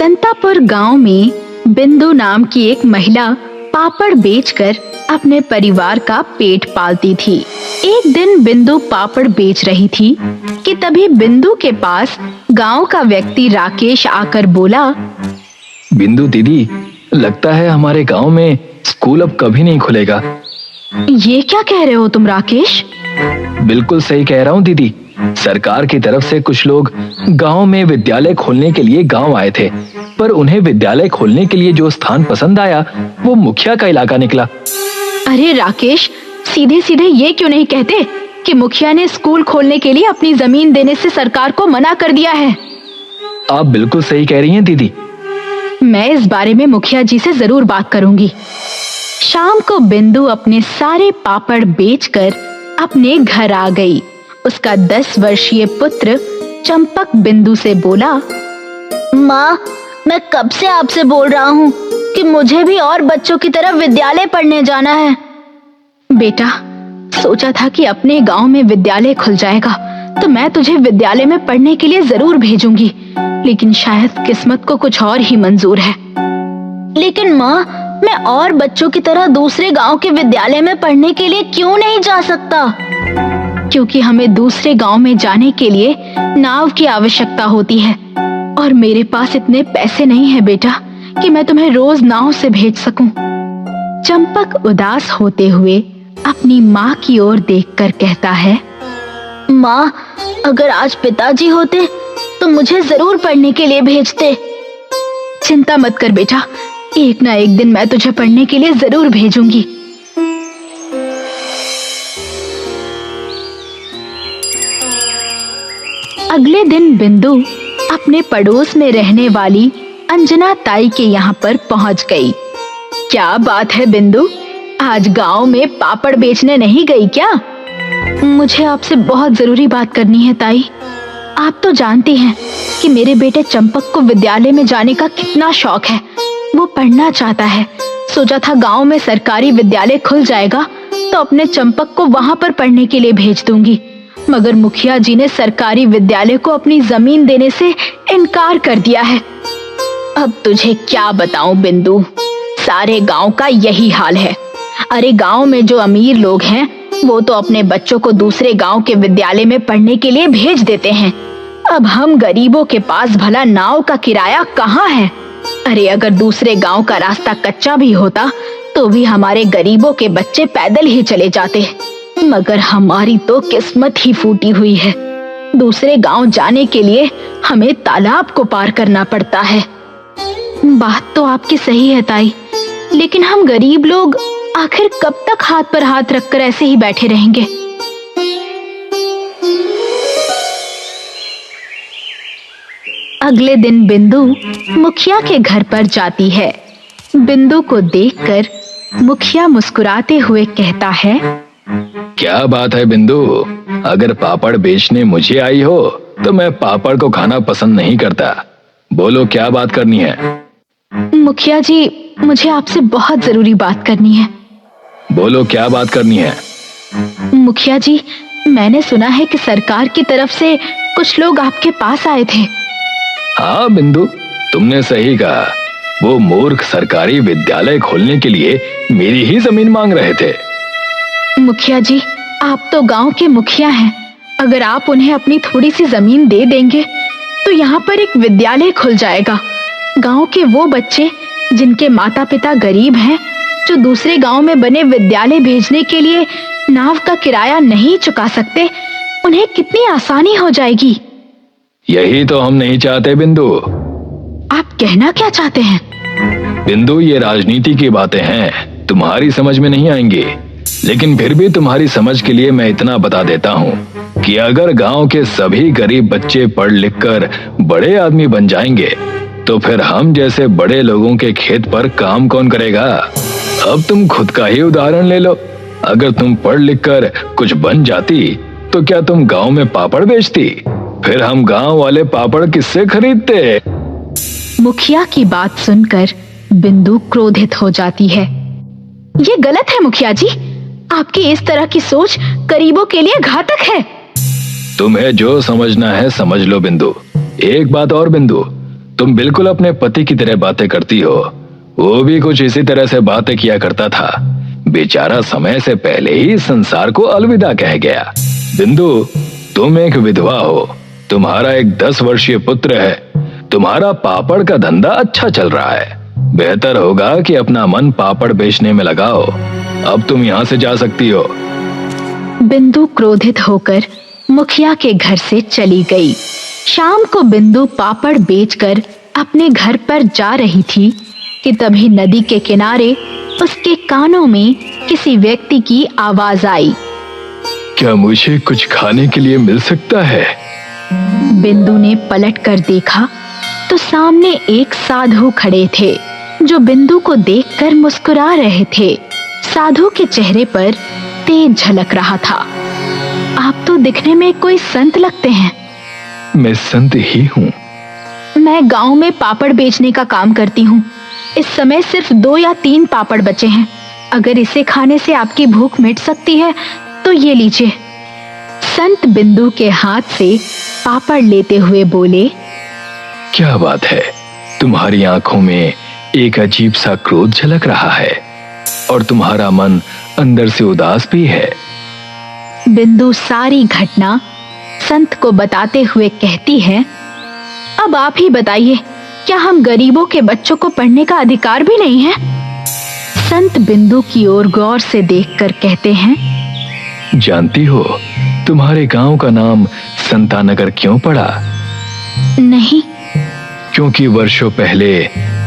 संतापुर गांव में बिंदु नाम की एक महिला पापड़ बेचकर अपने परिवार का पेट पालती थी। एक दिन बिंदु पापड़ बेच रही थी कि तभी बिंदु के पास गांव का व्यक्ति राकेश आकर बोला, बिंदु दीदी, लगता है हमारे गांव में स्कूल अब कभी नहीं खुलेगा। ये क्या कह रहे हो तुम राकेश? बिल्कुल सही कह रहा हूँ दीदी। सरकार की तरफ से कुछ लोग गांव में विद्यालय खोलने के लिए गांव आए थे, पर उन्हें विद्यालय खोलने के लिए जो स्थान पसंद आया वो मुखिया का इलाका निकला। अरे राकेश, सीधे सीधे ये क्यों नहीं कहते कि मुखिया ने स्कूल खोलने के लिए अपनी जमीन देने से सरकार को मना कर दिया है? आप बिल्कुल सही कह रही हैं दीदी। मैं इस बारे में मुखिया जी से जरूर बात करूंगी। शाम को बिंदु अपने सारे पापड़ बेचकर अपने घर आ गई। उसका 10 वर्षीय पुत्र चंपक बिंदु से बोला, माँ, मैं कब से आपसे बोल रहा हूँ कि मुझे भी और बच्चों की तरह विद्यालय पढ़ने जाना है। बेटा, सोचा था कि अपने गांव में विद्यालय खुल जाएगा तो मैं तुझे विद्यालय में पढ़ने के लिए जरूर भेजूंगी, लेकिन शायद किस्मत को कुछ और ही मंजूर है। लेकिन माँ, मैं और बच्चों की तरह दूसरे गांव के विद्यालय में पढ़ने के लिए क्यों नहीं जा सकता? क्योंकि हमें दूसरे गांव में जाने के लिए नाव की आवश्यकता होती है और मेरे पास इतने पैसे नहीं है बेटा कि मैं तुम्हें रोज नाव से भेज सकूं। चंपक उदास होते हुए अपनी माँ की ओर देखकर कहता है, माँ, अगर आज पिताजी होते तो मुझे जरूर पढ़ने के लिए भेजते। चिंता मत कर बेटा, एक ना एक दिन मैं तुझे पढ़ने के लिए जरूर भेजूंगी। अगले दिन बिंदु अपने पड़ोस में रहने वाली अंजना ताई के यहाँ पर पहुँच गई। क्या बात है बिंदु, आज गांव में पापड़ बेचने नहीं गई क्या? मुझे आपसे बहुत जरूरी बात करनी है ताई। आप तो जानती हैं कि मेरे बेटे चंपक को विद्यालय में जाने का कितना शौक है। वो पढ़ना चाहता है। सोचा था गांव में सरकारी विद्यालय खुल जाएगा तो अपने चंपक को वहां पर पढ़ने के लिए भेज दूंगी, मगर मुखिया जी ने सरकारी विद्यालय को अपनी जमीन देने से इनकार कर दिया है। अब तुझे क्या बताऊं बिंदु, सारे गांव का यही हाल है। अरे गांव में जो अमीर लोग हैं वो तो अपने बच्चों को दूसरे गांव के विद्यालय में पढ़ने के लिए भेज देते हैं। अब हम गरीबों के पास भला नाव का किराया कहाँ है? अरे अगर दूसरे गांव का रास्ता कच्चा भी होता तो भी हमारे गरीबों के बच्चे पैदल ही चले जाते, मगर हमारी तो किस्मत ही फूटी हुई है। दूसरे गांव जाने के लिए हमें तालाब को पार करना पड़ता है। बात तो आपकी सही है ताई, लेकिन हम गरीब लोग आखिर कब तक हाथ पर हाथ रखकर ऐसे ही बैठे रहेंगे? अगले दिन बिंदु मुखिया के घर पर जाती है। बिंदु को देखकर मुखिया मुस्कुराते हुए कहता है, क्या बात है बिंदु, अगर पापड़ बेचने मुझे आई हो तो मैं पापड़ को खाना पसंद नहीं करता। बोलो क्या बात करनी है? मुखिया जी, मुझे आपसे बहुत जरूरी बात करनी है। बोलो क्या बात करनी है? मुखिया जी, मैंने सुना है कि सरकार की तरफ से कुछ लोग आपके पास आए थे। हाँ बिंदु, तुमने सही कहा। वो मूर्ख सरकारी विद्यालय खोलने के लिए मेरी ही जमीन मांग रहे थे। मुखिया जी, आप तो गांव के मुखिया हैं। अगर आप उन्हें अपनी थोड़ी सी जमीन दे देंगे तो यहाँ पर एक विद्यालय खुल जाएगा। गांव के वो बच्चे जिनके माता पिता गरीब हैं, जो दूसरे गांव में बने विद्यालय भेजने के लिए नाव का किराया नहीं चुका सकते, उन्हें कितनी आसानी हो जाएगी। यही तो हम नहीं चाहते बिंदु। आप कहना क्या चाहते हैं? बिंदु, ये राजनीति की बातें हैं, तुम्हारी समझ में नहीं आएंगी, लेकिन फिर भी तुम्हारी समझ के लिए मैं इतना बता देता हूँ कि अगर गांव के सभी गरीब बच्चे पढ़ लिख कर बड़े आदमी बन जाएंगे तो फिर हम जैसे बड़े लोगों के खेत पर काम कौन करेगा? अब तुम खुद का ही उदाहरण ले लो। अगर तुम पढ़ लिख कर कुछ बन जाती तो क्या तुम गांव में पापड़ बेचती? फिर हम गांव वाले पापड़ किससे खरीदते? मुखिया की बात सुनकर बिंदु क्रोधित हो जाती है। ये गलत है मुखिया जी, आपकी इस तरह की सोच गरीबों के लिए घातक है। तुम्हें जो समझना है समझ लो बिंदु। एक बात और बिंदु, तुम बिल्कुल अपने पति की तरह बातें करती हो। वो भी कुछ इसी तरह से बातें किया करता था। बेचारा समय से पहले ही संसार को अलविदा कह गया। बिंदु, तुम एक विधवा हो, तुम्हारा एक 10 वर्षीय पुत्र है, तुम्हारा पापड़ का धंधा अच्छा चल रहा है। बेहतर होगा कि अपना मन पापड़ बेचने में लगाओ। अब तुम यहाँ से जा सकती हो। बिंदु क्रोधित होकर मुखिया के घर से चली गई। शाम को बिंदु पापड़ बेचकर अपने घर पर जा रही थी कि तभी नदी के किनारे उसके कानों में किसी व्यक्ति की आवाज आई। क्या मुझे कुछ खाने के लिए मिल सकता है? बिंदु ने पलट कर देखा तो सामने एक साधु खड़े थे जो बिंदु को देखकर मुस्कुरा रहे थे। साधु के चेहरे पर तेज झलक रहा था। आप तो दिखने में कोई संत लगते हैं। मैं संत ही हूँ। मैं गांव में पापड़ बेचने का काम करती हूँ। इस समय सिर्फ 2 या 3 पापड़ बचे हैं। अगर इसे खाने से आपकी भूख मिट सकती है तो ये लीजिए। संत बिंदु के हाथ से पापड़ लेते हुए बोले, क्या बात है, तुम्हारी आंखों में एक अजीब सा क्रोध झलक रहा है और तुम्हारा मन अंदर से उदास भी है। बिंदु सारी घटना संत को बताते हुए कहती है, अब आप ही बताइए, क्या हम गरीबों के बच्चों को पढ़ने का अधिकार भी नहीं है? संत बिंदु की ओर गौर से देखकर कहते हैं, जानती हो तुम्हारे गांव का नाम संतानगर क्यों पड़ा? नहीं। क्योंकि वर्षों पहले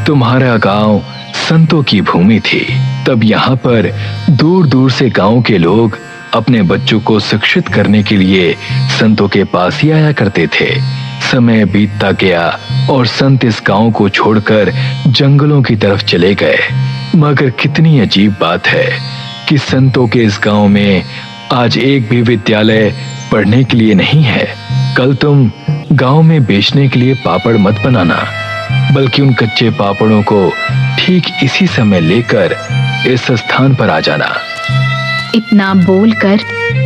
तुम्हारा गांव संतों की भूमि थी। तब यहाँ पर दूर दूर से गांव के लोग अपने बच्चों को शिक्षित करने के लिए संतों के पास ही आया करते थे। समय बीतता गया और संत इस गांव को छोड़कर जंगलों की तरफ चले गए। मगर कितनी अजीब बात है कि संतों के इस गांव में आज एक भी विद्यालय पढ़ने के लिए नहीं है। कल तुम गांव में बेचने के लिए पापड़ मत बनाना, बल्कि उन कच्चे पापड़ों को ठीक इसी समय लेकर इस स्थान पर आ जाना। इतना बोलकर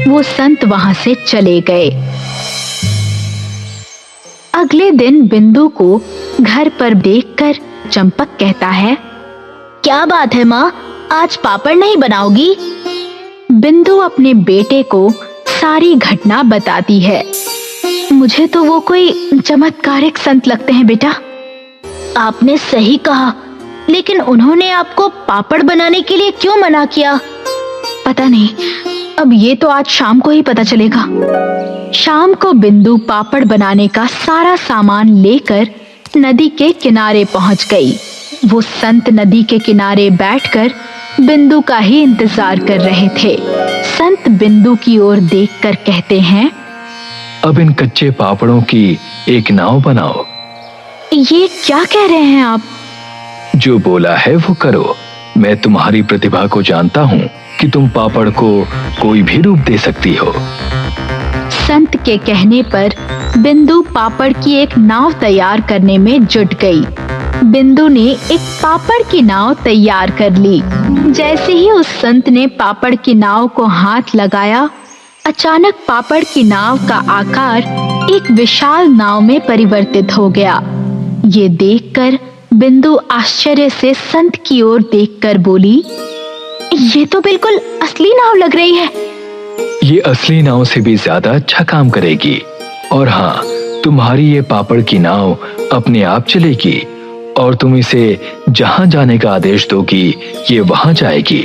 वो संत वहां से चले गए। अगले दिन बिंदु को घर पर देखकर चंपक कहता है, क्या बात है माँ, आज पापड़ नहीं बनाओगी? बिंदु अपने बेटे को सारी घटना बताती है। मुझे तो वो कोई चमत्कारिक संत लगते हैं बेटा। आपने सही कहा, लेकिन उन्होंने आपको पापड़ बनाने के लिए क्यों मना किया? पता नहीं, अब ये तो आज शाम को ही पता चलेगा। शाम को बिंदु पापड़ बनाने का सारा सामान लेकर नदी के किनारे पहुंच गई। वो संत नदी के किनारे बैठकर बिंदु का ही इंतजार कर रहे थे। संत बिंदु की ओर देखकर कहते हैं, अब इन कच्चे पापड़ों की एक नाव बनाओ। ये क्या कह रहे हैं आप? जो बोला है वो करो। मैं तुम्हारी प्रतिभा को जानता हूँ कि तुम पापड़ को कोई भी रूप दे सकती हो। संत के कहने पर बिंदु पापड़ की एक नाव तैयार करने में जुट गई। बिंदु ने एक पापड़ की नाव तैयार कर ली। जैसे ही उस संत ने पापड़ की नाव को हाथ लगाया, अचानक पापड़ की नाव का आकार एक विशाल नाव में परिवर्तित हो गया। ये देखकर बिंदु आश्चर्य से संत की ओर देखकर बोली, ये तो बिल्कुल असली नाव लग रही है। ये असली नाव से भी ज्यादा अच्छा काम करेगी। और हाँ, तुम्हारी ये पापड़ की नाव अपने आप चलेगी और तुम इसे जहां जाने का आदेश दोगी, ये वहां जाएगी।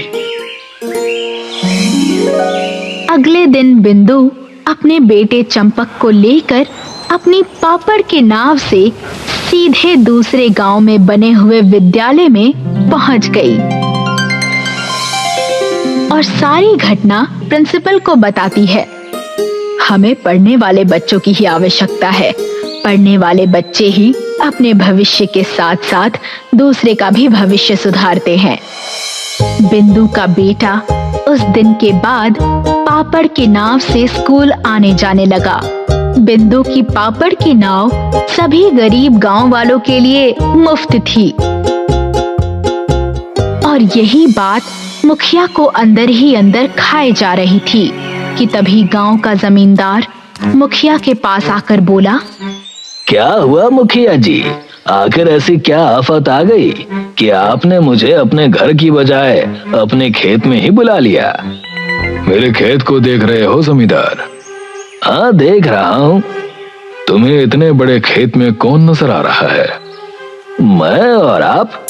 अगले दिन बिंदु अपने बेटे चंपक को लेकर अपनी पापड़ की नाव से सीधे दूसरे गांव में बने हुए विद्यालय में पहुंच गई और सारी घटना प्रिंसिपल को बताती है। हमें पढ़ने वाले बच्चों की ही आवश्यकता है। पढ़ने वाले बच्चे ही अपने भविष्य के साथ साथ दूसरे का भी भविष्य सुधारते हैं। बिंदु का बेटा उस दिन के बाद पापड़ की नाव से स्कूल आने जाने लगा। बिंदु की पापड़ की नाव सभी गरीब गांव वालों के लिए मुफ्त थी और यही बात मुखिया को अंदर ही अंदर खाए जा रही थी कि तभी गांव का जमींदार मुखिया के पास आकर बोला, क्या हुआ मुखिया जी, आखिर ऐसी क्या आफत आ गई कि आपने मुझे अपने घर की बजाय अपने खेत में ही बुला लिया? मेरे खेत को देख रहे हो जमींदार? हाँ, देख रहा हूँ। तुम्हें इतने बड़े खेत में कौन नजर आ रहा है? मैं और आप।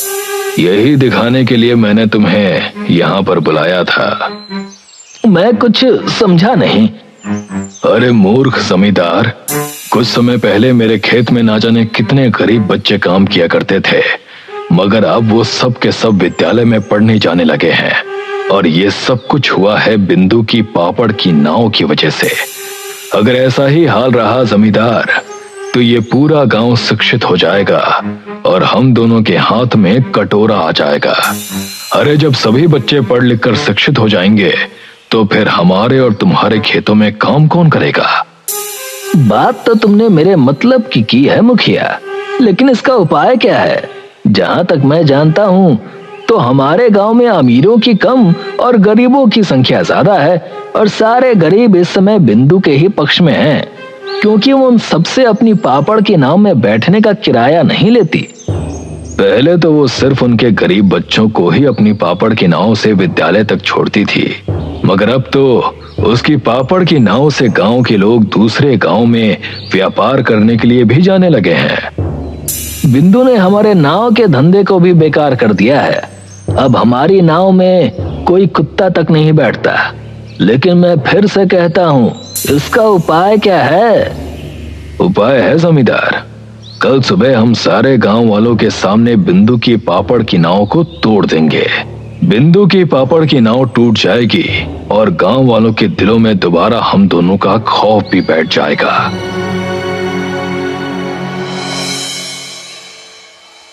यही दिखाने के लिए मैंने तुम्हें यहाँ पर बुलाया था। मैं कुछ समझा नहीं। अरे मूर्ख जमींदार, कुछ समय पहले मेरे खेत में ना जाने कितने गरीब बच्चे काम किया करते थे, मगर अब वो सब के सब विद्यालय में पढ़ने जाने लगे हैं। और ये सब कुछ हुआ है बिंदु की पापड़ की नाव की वजह से। अगर ऐसा ही हाल रहा जमींदार, तो ये पूरा गांव शिक्षित हो जाएगा और हम दोनों के हाथ में कटोरा आ जाएगा। अरे जब सभी बच्चे पढ़ लिख कर शिक्षित हो जाएंगे, तो फिर हमारे और तुम्हारे खेतों में काम कौन करेगा? बात तो तुमने मेरे मतलब की है मुखिया, लेकिन इसका उपाय क्या है? जहां तक मैं जानता हूं तो हमारे गांव में अमीरों की कम और गरीबों की संख्या ज्यादा है, और सारे गरीब इस समय बिंदु के ही पक्ष में हैं, क्योंकि वो उन सबसे अपनी पापड़ की नाव में बैठने का किराया नहीं लेती। पहले तो वो सिर्फ उनके गरीब बच्चों को ही अपनी पापड़ की नाव से विद्यालय तक छोड़ती थी, मगर अब तो उसकी पापड़ की नाव से गांव के लोग दूसरे गांव में व्यापार करने के लिए भी जाने लगे हैं। बिंदु ने हमारे नाव के धंधे को भी बेकार कर दिया है। अब हमारी नाव में कोई कुत्ता तक नहीं बैठता। लेकिन मैं फिर से कहता हूँ, इसका उपाय क्या है? उपाय है जमींदार, कल सुबह हम सारे गांव वालों के सामने बिंदु की पापड़ की नाव को तोड़ देंगे। बिंदु की पापड़ की नाव टूट जाएगी और गांव वालों के दिलों में दोबारा हम दोनों का खौफ भी बैठ जाएगा।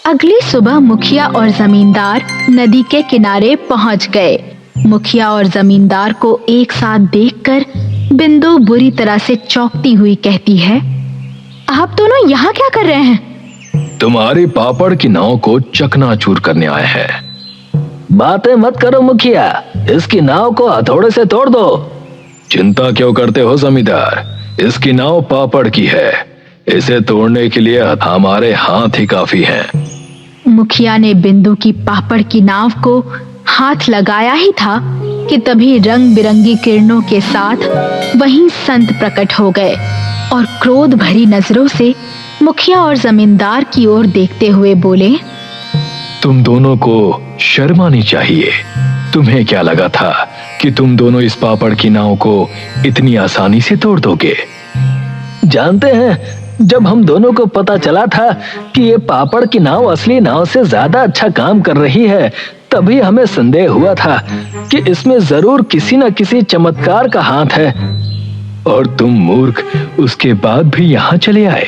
अगली सुबह मुखिया और जमींदार नदी के किनारे पहुंच गए। मुखिया और जमींदार को एक साथ देखकर बिंदु बुरी तरह से चौंकती हुई कहती है, आप दोनों यहाँ क्या कर रहे हैं? तुम्हारी पापड़ की नाव को चकनाचूर करने आए हैं। बातें मत करो मुखिया, इसकी नाव को हथौड़े से तोड़ दो। चिंता क्यों करते हो जमींदार, इसकी नाव पापड़ की है, इसे तोड़ने के लिए हमारे हाथ ही काफी हैं। मुखिया ने बिंदु की पापड़ की नाव को हाथ लगाया ही था कि तभी रंग बिरंगी किरणों के साथ वहीं संत प्रकट हो गए और क्रोध भरी नजरों से मुखिया और जमींदार की ओर देखते हुए बोले, तुम दोनों को शर्म आनी चाहिए। तुम्हें क्या लगा था कि तुम दोनों इस पापड़ की नाव को इतनी आसानी से तोड़ दोगे? जानते हैं, जब हम दोनों को पता चला था कि ये पापड़ की नाव असली नाव से ज्यादा अच्छा काम कर रही है, तभी हमें संदेह हुआ था कि इसमें जरूर किसी न किसी चमत्कार का हाथ है। और तुम मूर्ख उसके बाद भी यहाँ चले आए।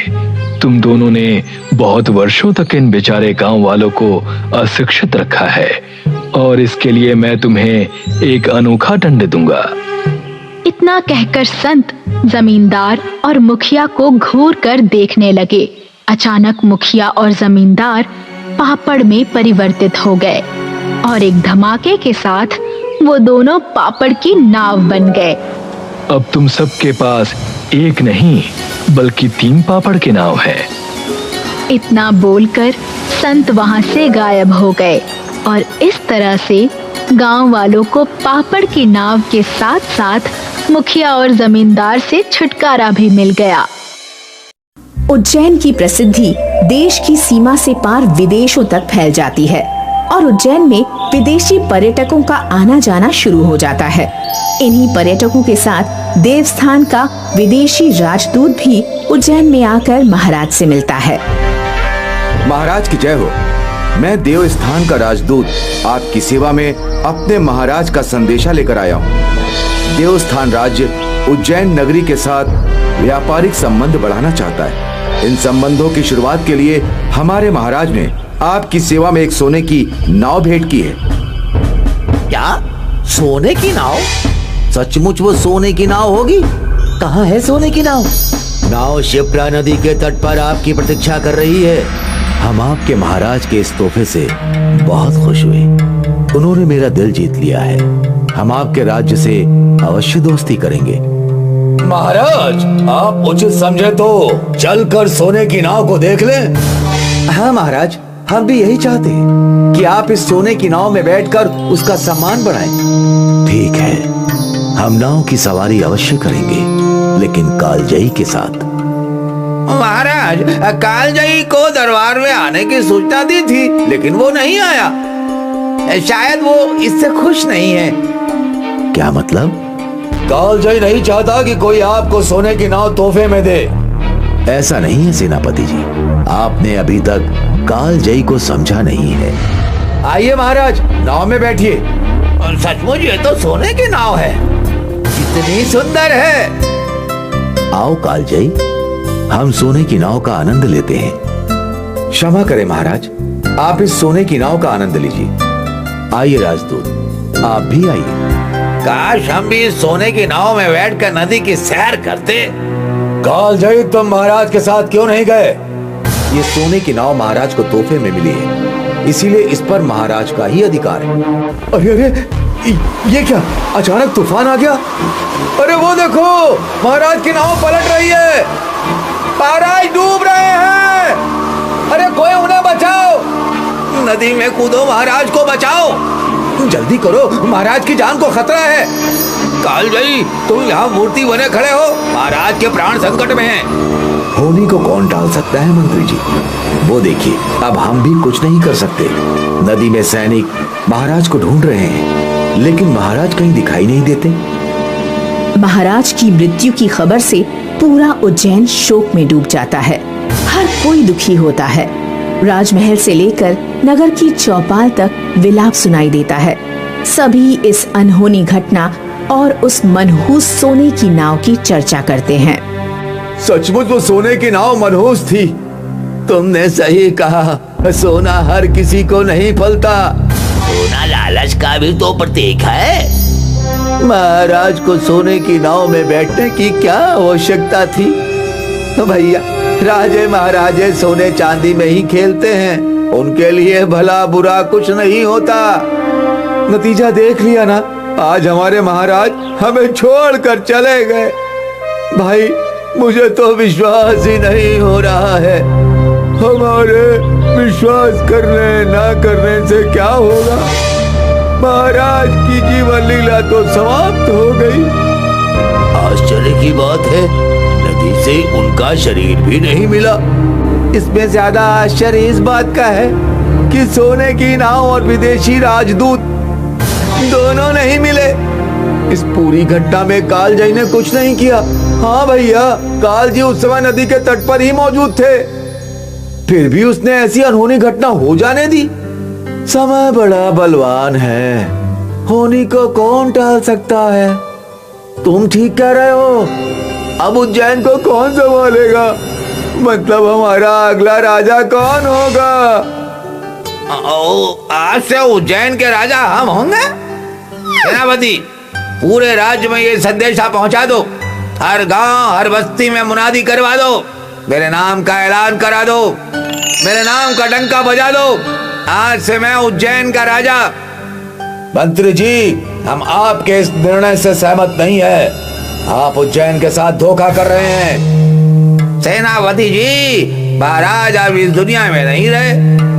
तुम दोनों ने बहुत वर्षों तक इन बेचारे गांव वालों को अशिक्षित रखा है, और इसके लिए मैं तुम्हें एक अनोखा दंड दूंगा। इतना कहकर संत जमींदार और मुखिया को घूर कर देखने लगे। अचानक मुखिया और जमींदार पापड़ में परिवर्तित हो गए और एक धमाके के साथ वो दोनों पापड़ की नाव बन गए। अब तुम सबके पास एक नहीं बल्कि 3 पापड़ की नाव है। इतना बोलकर संत वहां से गायब हो गए और इस तरह से गांव वालों को पापड़ की नाव के साथ साथ मुखिया और जमींदार से छुटकारा भी मिल गया। उज्जैन की प्रसिद्धि देश की सीमा से पार विदेशों तक फैल जाती है और उज्जैन में विदेशी पर्यटकों का आना जाना शुरू हो जाता है। इन्हीं पर्यटकों के साथ देवस्थान का विदेशी राजदूत भी उज्जैन में आकर महाराज से मिलता है। महाराज की जय हो। मैं देवस्थान का राजदूत आपकी सेवा में अपने महाराज का संदेशा लेकर आया हूँ। देवस्थान राज्य उज्जैन नगरी के साथ व्यापारिक संबंध बढ़ाना चाहता है। इन संबंधों की शुरुआत के लिए हमारे महाराज ने आपकी सेवा में एक सोने की नाव भेंट की है। क्या? सोने की नाव? सचमुच वो सोने की नाव होगी? कहाँ है सोने की नाव? नाव शिप्रा नदी के तट पर आपकी प्रतीक्षा कर रही है। हम आपके महाराज के इस तोहफे से बहुत खुश हुए। उन्होंने मेरा दिल जीत लिया है। हम आपके राज्य से अवश्य दोस्ती करेंगे। महाराज, आप उचित समझे तो चलकर सोने की नाव को देख लें। हाँ महाराज, हम भी यही चाहते हैं कि आप इस सोने की नाव में बैठकर उसका सम्मान बढ़ाएं। ठीक है, हम नाव की सवारी अवश्य करेंगे, लेकिन कालजयी के साथ। महाराज, कालजयी को दरबार में आने की सूचना दी थी, लेकिन वो नहीं आया। शायद वो इससे खुश नहीं है। क्या मतलब? कालजयी नहीं चाहता कि कोई आपको सोने की नाव तोहफे में दे। ऐसा नहीं है सेनापति जी, आपने अभी तक कालजयी को समझा नहीं है। आइए महाराज, नाव में बैठिए। और सचमुच ये तो सोने की नाव है, कितनी सुंदर है। आओ कालजयी, हम सोने की नाव का आनंद लेते हैं। क्षमा करें महाराज, आप इस सोने की नाव का आनंद लीजिए। आइए राजदूत, आप भी आइए। काश हम भी इस सोने की नाव में बैठकर नदी की सैर करते। कालजयी, तुम महाराज के साथ क्यों नहीं गए? ये सोने की नाव महाराज को तोहफे में मिली है, इसीलिए इस पर महाराज का ही अधिकार है। अरे अरे, ये क्या, अचानक तूफान आ गया? अरे वो देखो, महाराज की नाव पलट रही है। महाराज डूब रहे हैं। अरे कोई उन्हें बचाओ। नदी में कूदो, महाराज को बचाओ। जल्दी करो, महाराज की जान को खतरा है। कालजयी, तुम यहाँ मूर्ति बने खड़े हो, महाराज के प्राण संकट में हैं। होनी को कौन टाल सकता है मंत्री जी? वो देखिए, अब हम भी कुछ नहीं कर सकते। नदी में सैनिक महाराज को ढूंढ रहे हैं, लेकिन महाराज कहीं दिखाई नहीं देते। महाराज की मृत्यु की खबर से पूरा उज्जैन शोक में डूब जाता है। हर कोई दुखी होता है। राजमहल से लेकर नगर की चौपाल तक विलाप सुनाई देता है। सभी इस अनहोनी घटना और उस मनहूस सोने की नाव की चर्चा करते हैं। सचमुच वो सोने की नाव मनहूस थी। तुमने सही कहा, सोना हर किसी को नहीं फलता। सोना लालच का भी तो प्रतीक है। महाराज को सोने की नाव में बैठने की क्या आवश्यकता थी? भैया, राजे महाराजे सोने चांदी में ही खेलते हैं, उनके लिए भला बुरा कुछ नहीं होता। नतीजा देख लिया ना, आज हमारे महाराज हमें छोड़कर चले गए। भाई, मुझे तो विश्वास ही नहीं हो रहा है। हमारे विश्वास करने ना करने से क्या होगा? महाराज की जीवन लीला तो समाप्त हो गई। आश्चर्य की बात है, नदी से उनका शरीर भी नहीं मिला। इसमें ज्यादा आश्चर्य इस बात का है कि सोने की नाव और विदेशी राजदूत दोनों नहीं मिले। इस पूरी घटना में कालजयी ने कुछ नहीं किया। हाँ भैया, कालजयी उस समय नदी के तट पर ही मौजूद थे, फिर भी उसने ऐसी अनहोनी घटना हो जाने दी। समय बड़ा बलवान है, होनी को कौन टाल सकता है? तुम ठीक कह रहे हो। अब उज्जैन को कौन संभालेगा? मतलब हमारा अगला राजा कौन होगा? आज से उज्जैन के राजा हम होंगे। सेनापति, पूरे राज्य में ये संदेशा पहुंचा दो। हर गांव, हर बस्ती में मुनादी करवा दो। मेरे नाम का ऐलान करा दो। मेरे नाम का डंका बजा दो। आज से मैं उज्जैन का राजा। मंत्री जी, हम आपके इस निर्णय से सहमत नहीं है। आप उज्जैन के साथ धोखा कर रहे हैं। सेनापति जी, महाराज अब इस दुनिया में नहीं रहे।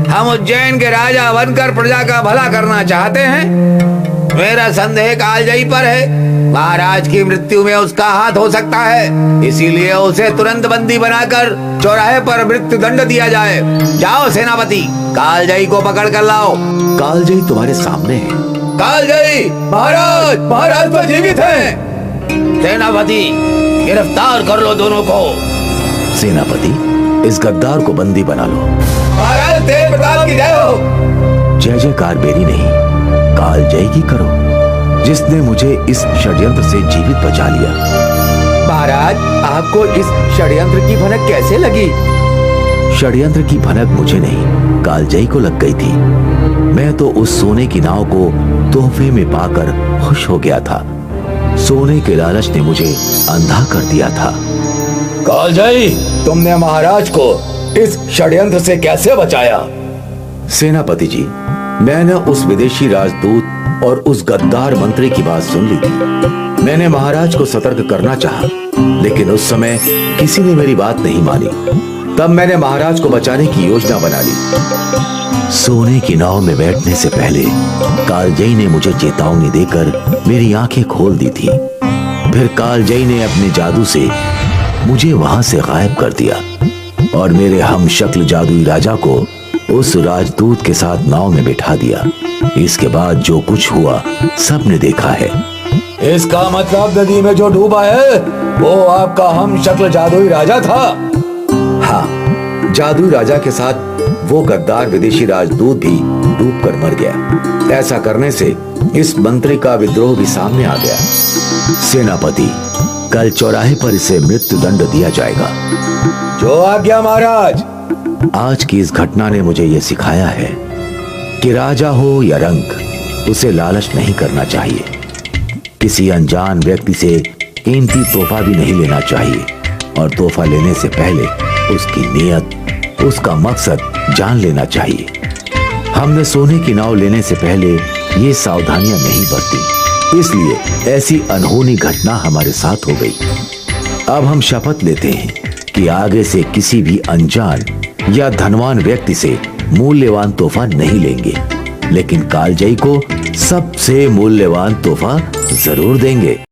हम उज्जैन के राजा बनकर प्रजा का भला करना चाहते हैं। मेरा संदेह कालजयी पर है। महाराज की मृत्यु में उसका हाथ हो सकता है, इसीलिए उसे तुरंत बंदी बनाकर चौराहे पर मृत्यु दंड दिया जाए। जाओ सेनापति, कालजयी को पकड़ कर लाओ। कालजयी तुम्हारे सामने है। कालजयी, महाराज, महाराज तो जीवित हैं। सेनापति, गिरफ्तार कर लो दोनों को। सेनापति, इस गद्दार को बंदी बना लो। महाराज तेज प्रताप की जय हो। जय जयकार मेरी नहीं, कालजयी की करो, जिसने मुझे इस षड्यंत्र से जीवित बचा लिया। महाराज, आपको इस षड्यंत्र की भनक कैसे लगी? षड्यंत्र की भनक मुझे नहीं, कालजयी को लग गई थी। मैं तो उस सोने की नाव को तोहफे में पाकर खुश हो गया था। सोने के लालच ने मुझे अंधा कर दिया था। कालजयी, तुमने महाराज को इस षड्यंत्र से कैसे बचाया? सेनापति जी, मैंने उस विदेशी राजदूत और उस गद्दार मंत्री की बात सुन ली थी। मैंने महाराज को सतर्क करना चाहा, लेकिन उस समय किसी ने मेरी बात नहीं मानी। तब मैंने महाराज को बचाने की योजना बना ली। सोने की नाव में बैठने से पहले कालजयी ने मुझे चेतावनी देकर मेरी आंखें खोल दी थी। फिर कालजयी ने अपने जादू से मुझे वहां से गायब कर दिया और मेरे हम शक्ल जादुई राजा को उस राजदूत के साथ नाव में बिठा दिया। इसके बाद जो कुछ हुआ सबने देखा है। इसका मतलब नदी में जो डूबा है वो आपका हम शक्ल जादुई राजा था? हाँ, जादुई राजा के साथ वो गद्दार विदेशी राजदूत भी डूबकर मर गया। ऐसा करने से इस मंत्री का विद्रोह भी सामने आ गया। सेनापति, कल चौराहे पर इसे मृत्यु दंड दिया जाएगा। जो आज्ञा महाराज। आज की इस घटना ने मुझे यह सिखाया है कि राजा हो या रंक, उसे लालच नहीं करना चाहिए। किसी अनजान व्यक्ति से कीमती तोहफा भी नहीं लेना चाहिए और तोहफा लेने से पहले उसकी नीयत, उसका मकसद जान लेना चाहिए। हमने सोने की नाव लेने से पहले ये सावधानियां नहीं बरती, इसलिए ऐसी अनहोनी घटना हमारे साथ हो गई। अब हम शपथ लेते हैं कि आगे से किसी भी अनजान या धनवान व्यक्ति से मूल्यवान तोहफा नहीं लेंगे, लेकिन कालजयी को सबसे मूल्यवान तोहफा जरूर देंगे।